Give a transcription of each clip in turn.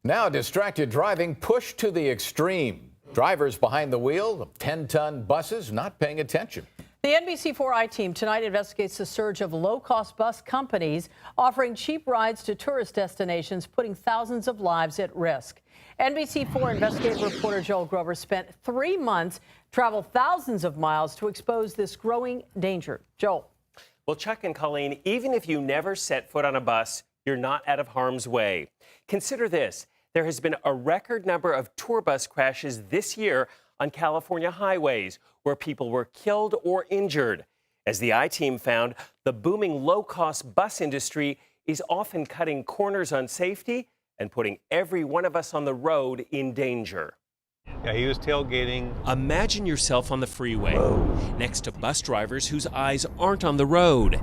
Now distracted driving pushed to the extreme. Drivers behind the wheel of 10-ton buses not paying attention. The NBC4 I-Team tonight investigates the surge of low-cost bus companies offering cheap rides to tourist destinations, putting thousands of lives at risk. NBC4 investigative reporter Joel Grover spent 3 months, traveled thousands of miles to expose this growing danger. Joel. Well, Chuck and Colleen, even if you never set foot on a bus, you're not out of harm's way. Consider this. There has been a record number of tour bus crashes this year on California highways where people were killed or injured. As the I-Team found, the booming low-cost bus industry is often cutting corners on safety and putting every one of us on the road in danger. Yeah, he was tailgating. Imagine yourself on the freeway, next to bus drivers whose eyes aren't on the road,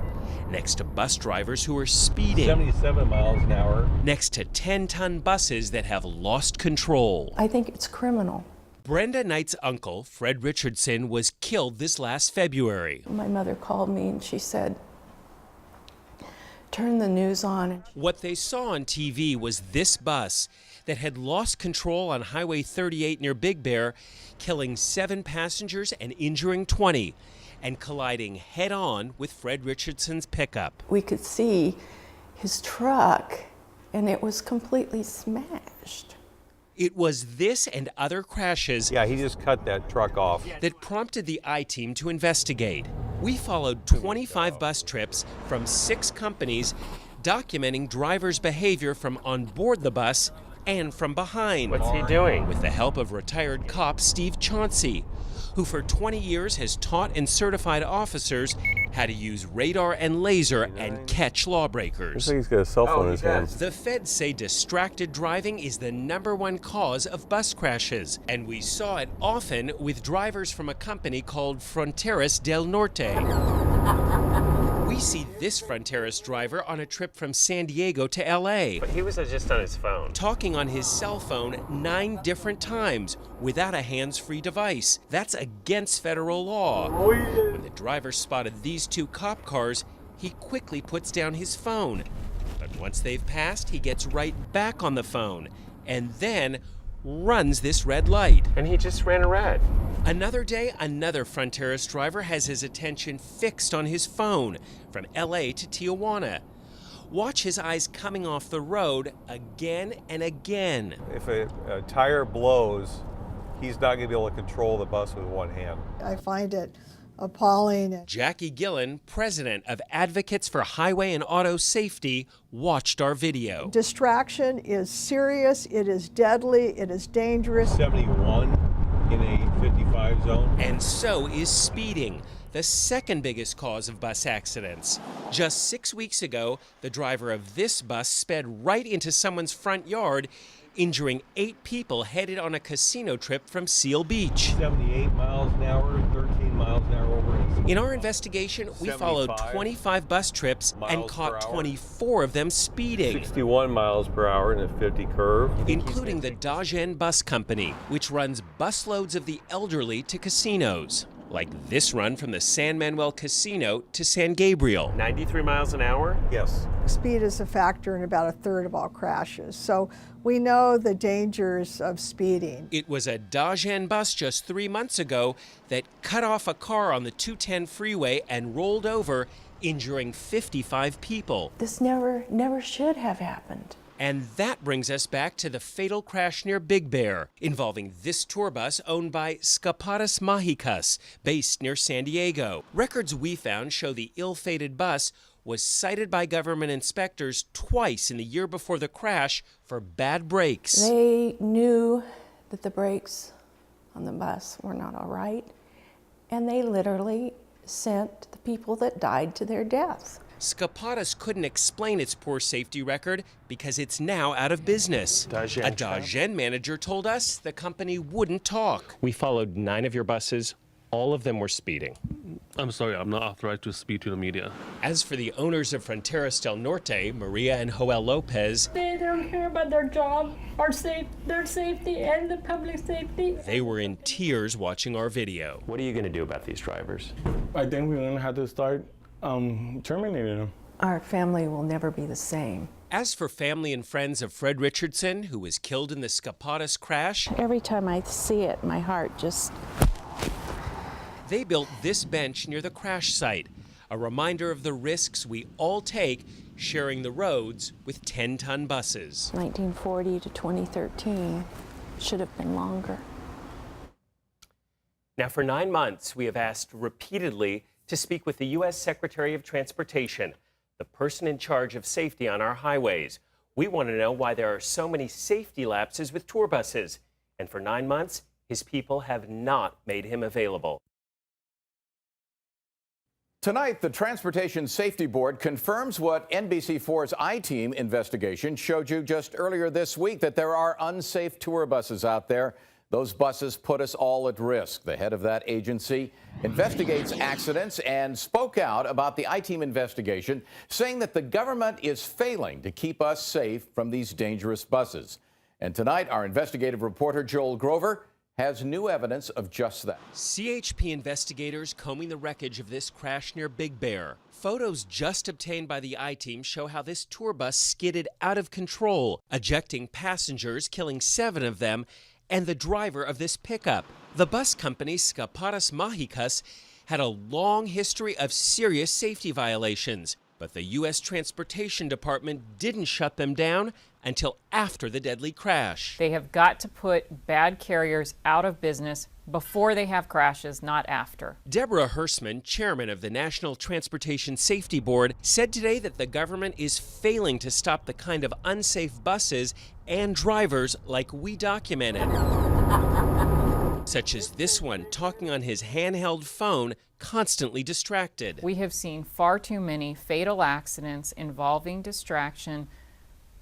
next to bus drivers who are speeding, 77 miles an hour, next to 10-ton buses that have lost control. I think it's criminal. Brenda Knight's uncle, Fred Richardson, was killed this last February. My mother called me and she said, turn the news on. What they saw on TV was this bus that had lost control on Highway 38 near Big Bear, killing 7 passengers and injuring 20, and colliding head-on with Fred Richardson's pickup. We could see his truck, and it was completely smashed. It was this and other crashes yeah, he just cut that truck off, that prompted the I-Team to investigate. We followed 25 bus trips from 6 companies documenting drivers' behavior from on board the bus and from behind. What's he doing? With the help of retired cop Steve Chauncey, who for 20 years has taught and certified officers how to use radar and laser and catch lawbreakers. looks like he's got a cell phone in his hand. The feds say distracted driving is the #1 cause of bus crashes, and we saw it often with drivers from a company called Fronteras del Norte. We see this Fronteras driver on a trip from San Diego to LA. But he was just on his phone. Talking on his cell phone 9 different times without a hands-free device. That's against federal law. When the driver spotted these 2 cop cars, he quickly puts down his phone. But once they've passed, he gets right back on the phone and then runs this red light. And he just ran a red. Another day, another Fronteras driver has his attention fixed on his phone from LA to Tijuana. Watch his eyes coming off the road again and again. If a tire blows, he's not going to be able to control the bus with one hand. I find it appalling. Jackie Gillen, president of Advocates for Highway and Auto Safety, watched our video. Distraction is serious, it is deadly, it is dangerous. 71 in a 55 zone. And so is speeding, the second biggest cause of bus accidents. Just 6 weeks ago, the driver of this bus sped right into someone's front yard, injuring 8 people headed on a casino trip from Seal Beach. 78 miles an hour, 13 miles an hour over. In our investigation, we followed 25 bus trips and caught 24 of them speeding. 61 miles per hour in a 50 curve. Including the Dagen Bus Company, which runs busloads of the elderly to casinos. Like this run from the San Manuel Casino to San Gabriel. 93 miles an hour? Yes. Speed is a factor in about 1/3 of all crashes. So we know the dangers of speeding. It was a Dagen bus just 3 months ago that cut off a car on the 210 freeway and rolled over, injuring 55 people. This never should have happened. And that brings us back to the fatal crash near Big Bear, involving this tour bus owned by Skapadas Mahicas, based near San Diego. Records we found show the ill-fated bus was cited by government inspectors twice in the year before the crash for bad brakes. They knew that the brakes on the bus were not all right, and they literally sent the people that died to their deaths. Skapadas couldn't explain its poor safety record because it's now out of business. A Dagen manager told us the company wouldn't talk. We followed 9 of your buses. All of them were speeding. I'm sorry, I'm not authorized to speak to the media. As for the owners of Fronteras del Norte, Maria and Joel Lopez, they don't care about their job, their safety, and the public safety. They were in tears watching our video. What are you going to do about these drivers? I think we're going to have to start terminating them. Our family will never be the same. As for family and friends of Fred Richardson, who was killed in the Skapatas crash, Every time I see it, my heart just... they built this bench near the crash site, a reminder of the risks we all take sharing the roads with 10-ton buses. 1940 to 2013 should have been longer. Now, for 9 months, we have asked repeatedly to speak with the U.S. Secretary of Transportation, the person in charge of safety on our highways. We want to know why there are so many safety lapses with tour buses. And for 9 months, his people have not made him available. Tonight, the Transportation Safety Board confirms what NBC4's I-Team investigation showed you just earlier this week, that there are unsafe tour buses out there. Those buses put us all at risk. The head of that agency investigates accidents and spoke out about the I-Team investigation, saying that the government is failing to keep us safe from these dangerous buses. And tonight, our investigative reporter, Joel Grover, has new evidence of just that. CHP investigators combing the wreckage of this crash near Big Bear. Photos just obtained by the I-Team show how this tour bus skidded out of control, ejecting passengers, killing 7 of them, and the driver of this pickup. The bus company, Skapatas Mahicas, had a long history of serious safety violations, but the U.S. Transportation Department didn't shut them down until after the deadly crash. They have got to put bad carriers out of business before they have crashes, not after. Deborah Hersman, chairman of the National Transportation Safety Board, said today that the government is failing to stop the kind of unsafe buses and drivers like we documented. Such as this one talking on his handheld phone, constantly distracted. We have seen far too many fatal accidents involving distraction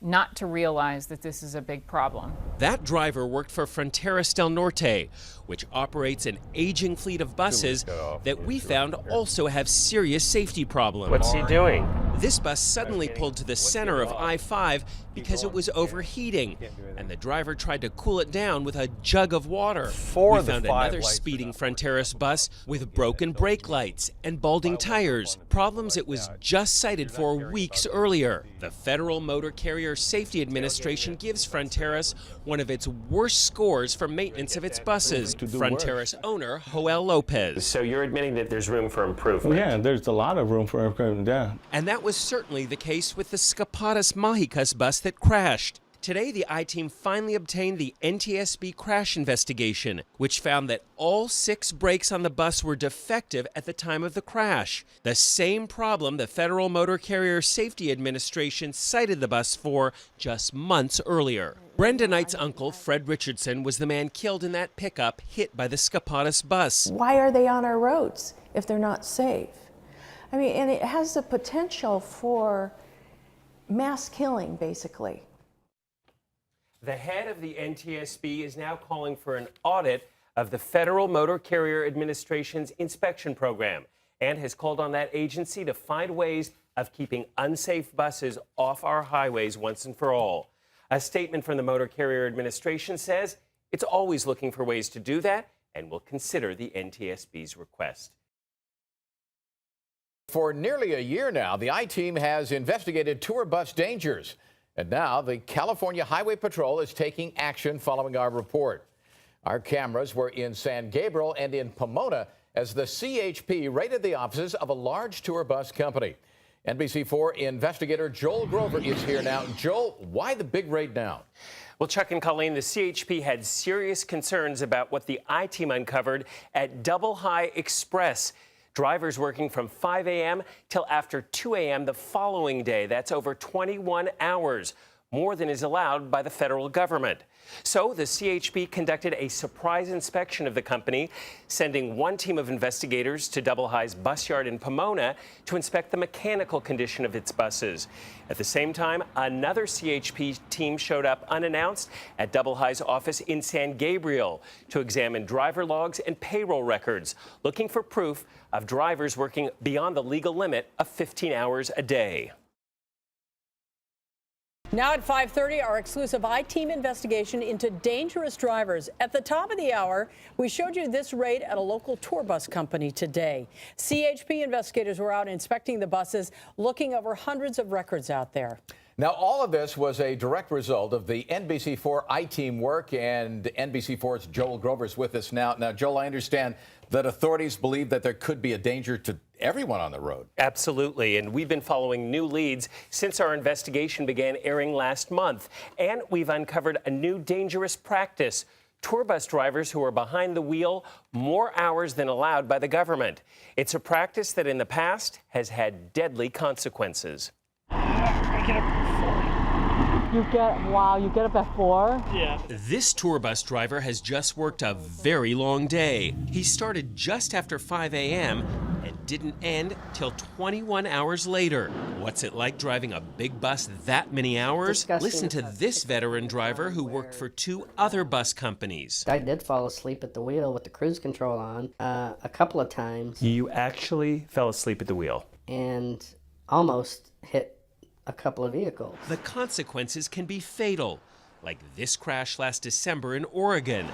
not to realize that this is a big problem. That driver worked for Fronteras del Norte, which operates an aging fleet of buses that we found also have serious safety problems. What's he doing? This bus suddenly pulled to the center of I-5 because it was overheating, and the driver tried to cool it down with a jug of water. We found another speeding Fronteras bus with broken brake lights and balding tires, problems it was just cited for weeks earlier. The Federal Motor Carrier Safety Administration gives Fronteras one of its worst scores for maintenance of its buses. Fronteras owner Joel Lopez. So you're admitting that there's room for improvement? Yeah, there's a lot of room for improvement, yeah. And that was certainly the case with the Skapatas Mahicas bus that crashed. Today, the I-Team finally obtained the NTSB crash investigation, which found that all 6 brakes on the bus were defective at the time of the crash. The same problem the Federal Motor Carrier Safety Administration cited the bus for just months earlier. Brenda Knight's uncle, Fred Richardson, was the man killed in that pickup hit by the Skapatas bus. Why are they on our roads if they're not safe? I mean, and it has the potential for mass killing, basically. The head of the NTSB is now calling for an audit of the Federal Motor Carrier Administration's inspection program and has called on that agency to find ways of keeping unsafe buses off our highways once and for all. A statement from the Motor Carrier Administration says it's always looking for ways to do that and will consider the NTSB's request. For nearly a year now, the I-Team has investigated tour bus dangers. And now the California Highway Patrol is taking action following our report. Our cameras were in San Gabriel and in Pomona as the CHP raided the offices of a large tour bus company. NBC4 investigator Joel Grover is here now. Joel, why the big raid now? Well, Chuck and Colleen, the CHP had serious concerns about what the I-Team uncovered at Double High Express. Drivers working from 5 a.m. till after 2 a.m. the following day. That's over 21 hours, more than is allowed by the federal government. So the CHP conducted a surprise inspection of the company, sending one team of investigators to Double High's bus yard in Pomona to inspect the mechanical condition of its buses. At the same time, another CHP team showed up unannounced at Double High's office in San Gabriel to examine driver logs and payroll records, looking for proof of drivers working beyond the legal limit of 15 hours a day. Now at 5:30, our exclusive I-Team investigation into dangerous drivers. At the top of the hour, we showed you this raid at a local tour bus company today. CHP investigators were out inspecting the buses, looking over hundreds of records out there. Now, all of this was a direct result of the NBC4 I-Team work, and NBC4's Joel Grover's with us now. Now, Joel, I understand that authorities believe that there could be a danger to everyone on the road. Absolutely, and we've been following new leads since our investigation began airing last month. And we've uncovered a new dangerous practice: tour bus drivers who are behind the wheel more hours than allowed by the government. It's a practice that in the past has had deadly consequences. You get up at 4? Yeah. This tour bus driver has just worked a very long day. He started just after 5 a.m. and didn't end till 21 hours later. What's it like driving a big bus that many hours? Disgusting. Listen to this veteran driver who worked for 2 other bus companies. I did fall asleep at the wheel with the cruise control on a couple of times. You actually fell asleep at the wheel? And almost hit a couple of vehicles. The consequences can be fatal, like this crash last December in Oregon,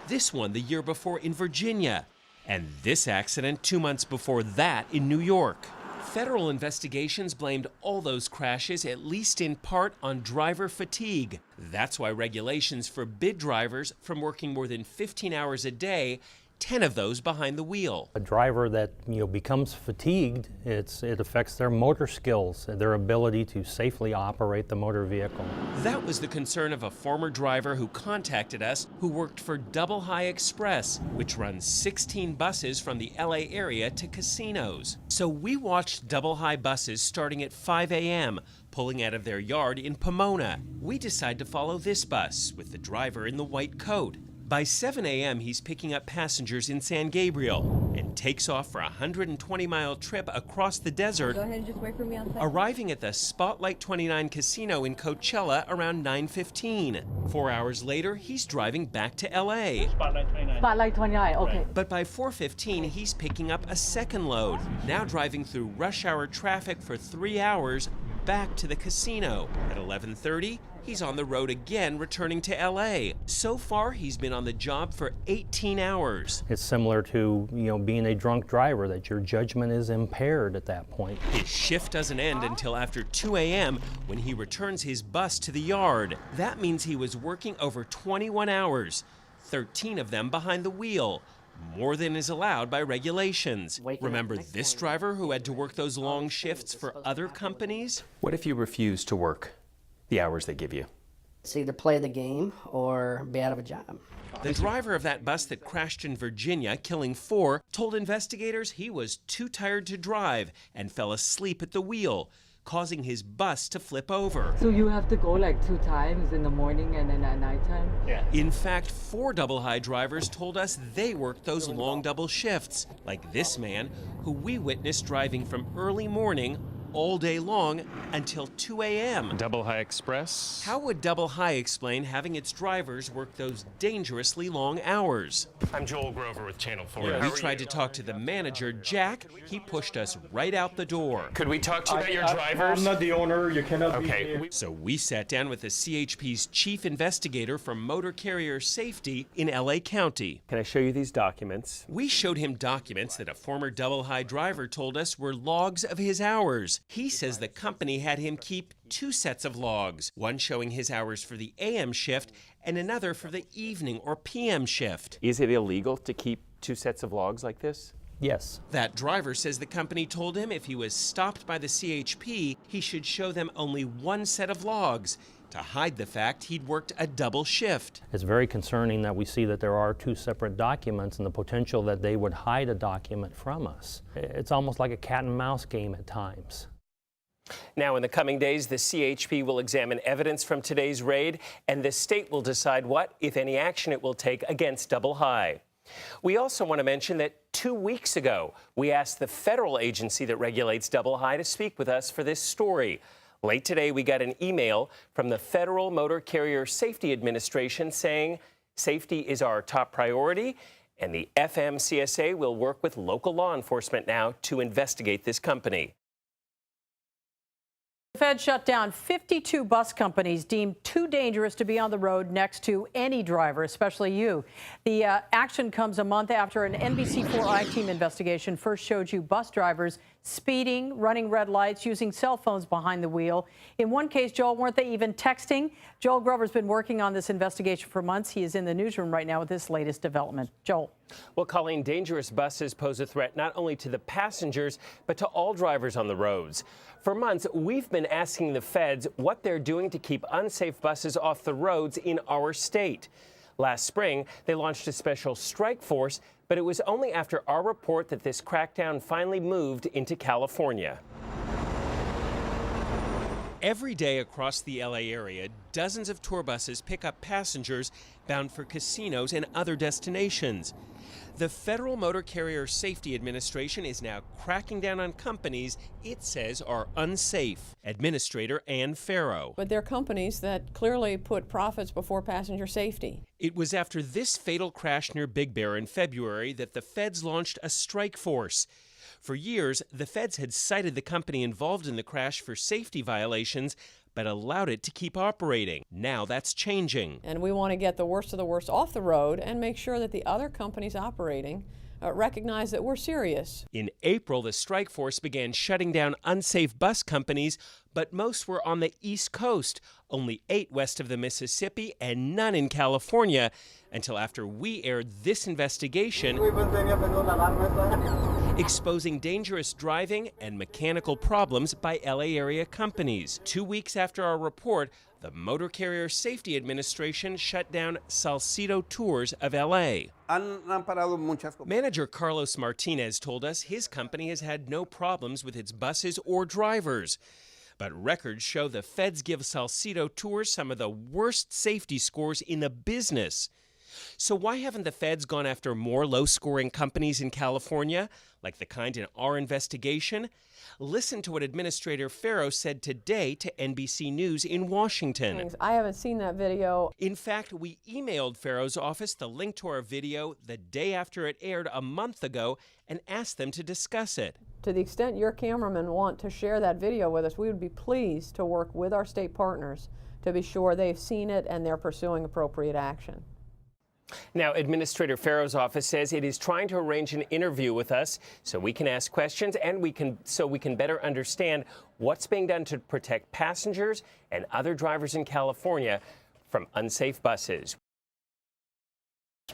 this one the year before in Virginia, and this accident 2 months before that in New York. Federal investigations blamed all those crashes, at least in part, on driver fatigue. That's why regulations forbid drivers from working more than 15 hours a day, 10 of those behind the wheel. A driver that becomes fatigued, it affects their motor skills, their ability to safely operate the motor vehicle. That was the concern of a former driver who contacted us, who worked for Double High Express, which runs 16 buses from the LA area to casinos. So we watched Double High buses starting at 5 a.m., pulling out of their yard in Pomona. We decide to follow this bus with the driver in the white coat. By 7 a.m., he's picking up passengers in San Gabriel and takes off for a 120-mile trip across the desert, Go ahead and just wait for me outside. arriving at the Spotlight 29 casino in Coachella around 9:15. 4 hours later, he's driving back to L.A. Spotlight 29, okay. But by 4:15, he's picking up a second load, now driving through rush hour traffic for 3 hours back to the casino. At 11:30, he's on the road again, returning to L.A. So far, he's been on the job for 18 hours. It's similar to, being a drunk driver, that your judgment is impaired at that point. His shift doesn't end until after 2 a.m. when he returns his bus to the yard. That means he was working over 21 hours, 13 of them behind the wheel. More than is allowed by regulations. Remember this driver who had to work those long shifts for other companies? What if you refuse to work the hours they give you? It's either play the game or be out of a job. The driver of that bus that crashed in Virginia, killing 4, told investigators he was too tired to drive and fell asleep at the wheel, causing his bus to flip over. So you have to go like 2 times in the morning and then at nighttime? Yeah. In fact, 4 Double High drivers told us they worked those long double shifts, like this man, who we witnessed driving from early morning all day long until 2 a.m. Double High Express. How would Double High explain having its drivers work those dangerously long hours? I'm Joel Grover with Channel 4. When we tried to talk to the manager, Jack, he pushed us right out the door. Could we talk to you about your drivers? I'm not the owner. You cannot be Okay, here. so we sat down with the CHP's chief investigator for motor carrier safety in LA County. Can I show you these documents? We showed him documents that a former Double High driver told us were logs of his hours. He says the company had him keep 2 sets of logs, one showing his hours for the AM shift and another for the evening or PM shift. Is it illegal to keep 2 sets of logs like this? Yes. That driver says the company told him if he was stopped by the CHP, he should show them only 1 set of logs to hide the fact he'd worked a double shift. It's very concerning that we see that there are 2 separate documents and the potential that they would hide a document from us. It's almost like a cat and mouse game at times. Now, in the coming days, the CHP will examine evidence from today's raid, and the state will decide what, if any, action it will take against Double High. We also want to mention that 2 weeks ago, we asked the federal agency that regulates Double High to speak with us for this story. Late today, we got an email from the Federal Motor Carrier Safety Administration saying safety is our top priority, and the FMCSA will work with local law enforcement now to investigate this company. The Fed shut down 52 bus companies deemed too dangerous to be on the road next to any driver, especially you. The action comes a month after an NBC4 I-Team investigation first showed you bus drivers speeding, running red lights, using cell phones behind the wheel. In one case, Joel, weren't they even texting? Joel Grover's been working on this investigation for months. He is in the newsroom right now with this latest development. Joel. Well, Colleen, dangerous buses pose a threat not only to the passengers, but to all drivers on the roads. For months, we've been asking the feds what they're doing to keep unsafe buses off the roads in our state. Last spring, they launched a special strike force, but it was only after our report that this crackdown finally moved into California. Every day across the LA area, dozens of tour buses pick up passengers bound for casinos and other destinations. The Federal Motor Carrier Safety Administration is now cracking down on companies it says are unsafe. Administrator Ann Farrow. But they're companies that clearly put profits before passenger safety. It was after this fatal crash near Big Bear in February that the feds launched a strike force. For years, the feds had cited the company involved in the crash for safety violations, but allowed it to keep operating. Now that's changing. And we want to get the worst of the worst off the road and make sure that the other companies operating recognize that we're serious. In April, the strike force began shutting down unsafe bus companies, but most were on the East Coast, only 8 west of the Mississippi and none in California, until after we aired this investigation exposing dangerous driving and mechanical problems by LA area companies. 2 weeks after our report, the Motor Carrier Safety Administration shut down Salcedo Tours of LA. Manager Carlos Martinez told us his company has had no problems with its buses or drivers. But records show the feds give Salcedo Tours some of the worst safety scores in the business. So why haven't the feds gone after more low-scoring companies in California, like the kind in our investigation? Listen to what Administrator Farrow said today to NBC News in Washington. I haven't seen that video. In fact, we emailed Farrow's office the link to our video the day after it aired a month ago and asked them to discuss it. To the extent your cameramen want to share that video with us, we would be pleased to work with our state partners to be sure they've seen it and they're pursuing appropriate action. Now, Administrator Farrow's office says it is trying to arrange an interview with us so we can ask questions and we can better understand what's being done to protect passengers and other drivers in California from unsafe buses.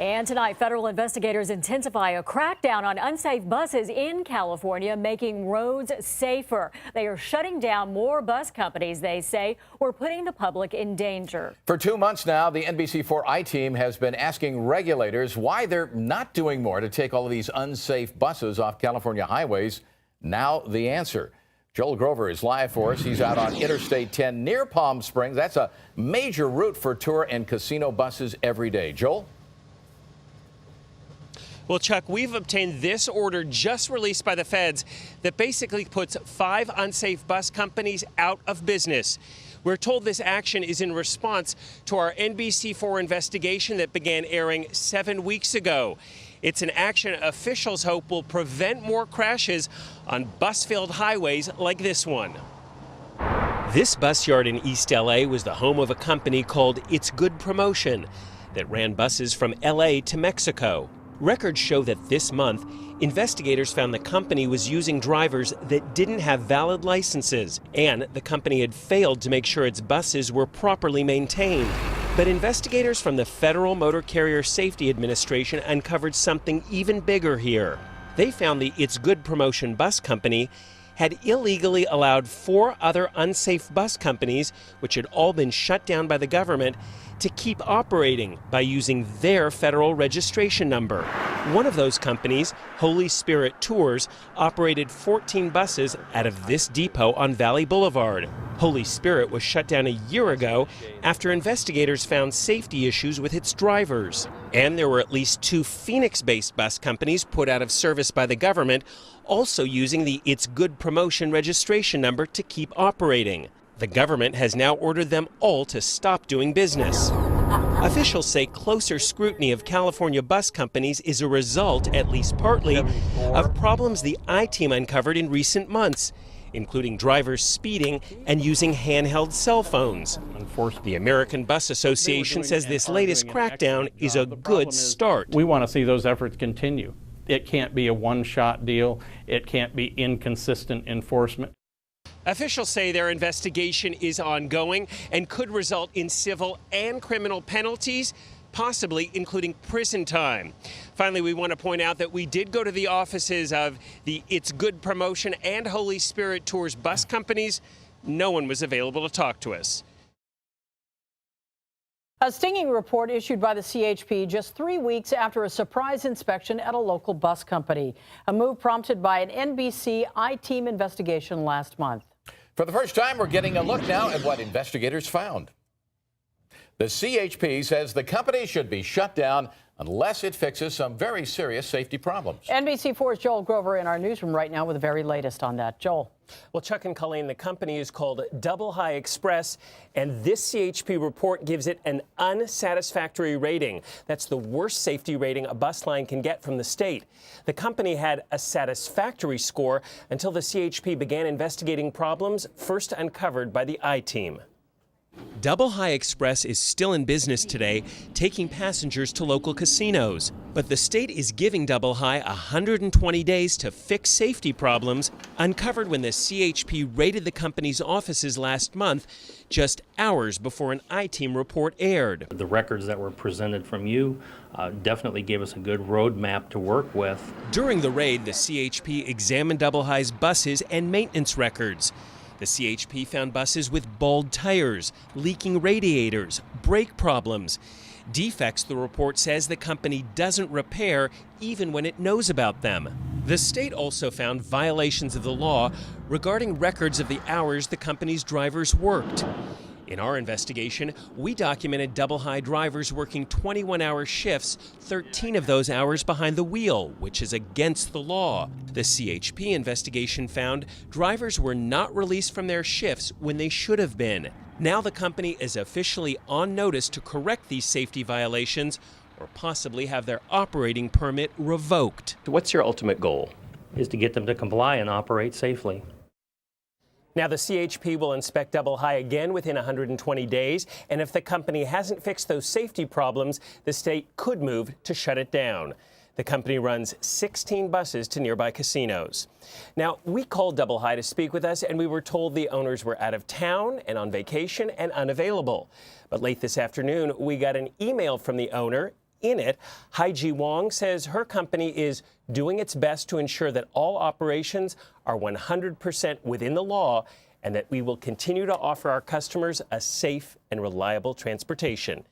And tonight, federal investigators intensify a crackdown on unsafe buses in California, making roads safer. They are shutting down more bus companies, they say, were putting the public in danger. For 2 months now, the NBC4 I-Team has been asking regulators why they're not doing more to take all of these unsafe buses off California highways. Now the answer. Joel Grover is live for us. He's out on Interstate 10 near Palm Springs. That's a major route for tour and casino buses every day. Joel? Well, Chuck, we've obtained this order just released by the feds that basically puts 5 unsafe bus companies out of business. We're told this action is in response to our NBC4 investigation that began airing 7 weeks ago. It's an action officials hope will prevent more crashes on bus-filled highways like this one. This bus yard in East LA was the home of a company called It's Good Promotion that ran buses from LA to Mexico. Records show that this month, investigators found the company was using drivers that didn't have valid licenses, and the company had failed to make sure its buses were properly maintained. But investigators from the Federal Motor Carrier Safety Administration uncovered something even bigger here. They found the It's Good Promotion bus company had illegally allowed 4 other unsafe bus companies, which had all been shut down by the government, to keep operating by using their federal registration number. One of those companies, Holy Spirit Tours, operated 14 buses out of this depot on Valley Boulevard. Holy Spirit was shut down a year ago after investigators found safety issues with its drivers. And there were at least 2 Phoenix-based bus companies put out of service by the government, also using the It's Good Promotion registration number to keep operating. The government has now ordered them all to stop doing business. Officials say closer scrutiny of California bus companies is a result, at least partly, of problems the I-Team uncovered in recent months, including drivers speeding and using handheld cell phones. The American Bus Association says this latest crackdown is a good start. We want to see those efforts continue. It can't be a one-shot deal. It can't be inconsistent enforcement. Officials say their investigation is ongoing and could result in civil and criminal penalties, possibly including prison time. Finally, we want to point out that we did go to the offices of the It's Good Promotion and Holy Spirit Tours bus companies. No one was available to talk to us. A stinging report issued by the CHP just 3 weeks after a surprise inspection at a local bus company, a move prompted by an NBC I-Team investigation last month. For the first time, we're getting a look now at what investigators found. The CHP says the company should be shut down unless it fixes some very serious safety problems. NBC4's Joel Grover in our newsroom right now with the very latest on that. Joel. Well, Chuck and Colleen, the company is called Double High Express, and this CHP report gives it an unsatisfactory rating. That's the worst safety rating a bus line can get from the state. The company had a satisfactory score until the CHP began investigating problems first uncovered by the I-Team. Double High Express is still in business today, taking passengers to local casinos. But the state is giving Double High 120 days to fix safety problems uncovered when the CHP raided the company's offices last month, just hours before an I-Team report aired. The records that were presented from you definitely gave us a good roadmap to work with. During the raid, the CHP examined Double High's buses and maintenance records. The CHP found buses with bald tires, leaking radiators, brake problems. Defects, the report says, the company doesn't repair even when it knows about them. The state also found violations of the law regarding records of the hours the company's drivers worked. In our investigation, we documented Double High drivers working 21-hour shifts, 13 of those hours behind the wheel, which is against the law. The CHP investigation found drivers were not released from their shifts when they should have been. Now the company is officially on notice to correct these safety violations or possibly have their operating permit revoked. What's your ultimate goal? Is to get them to comply and operate safely. Now, the CHP will inspect Double High again within 120 days, and if the company hasn't fixed those safety problems, the state could move to shut it down. The company runs 16 buses to nearby casinos. Now, we called Double High to speak with us, and we were told the owners were out of town and on vacation and unavailable. But late this afternoon, we got an email from the owner. In it, Haiji Wong says her company is doing its best to ensure that all operations are 100% within the law and that we will continue to offer our customers a safe and reliable transportation.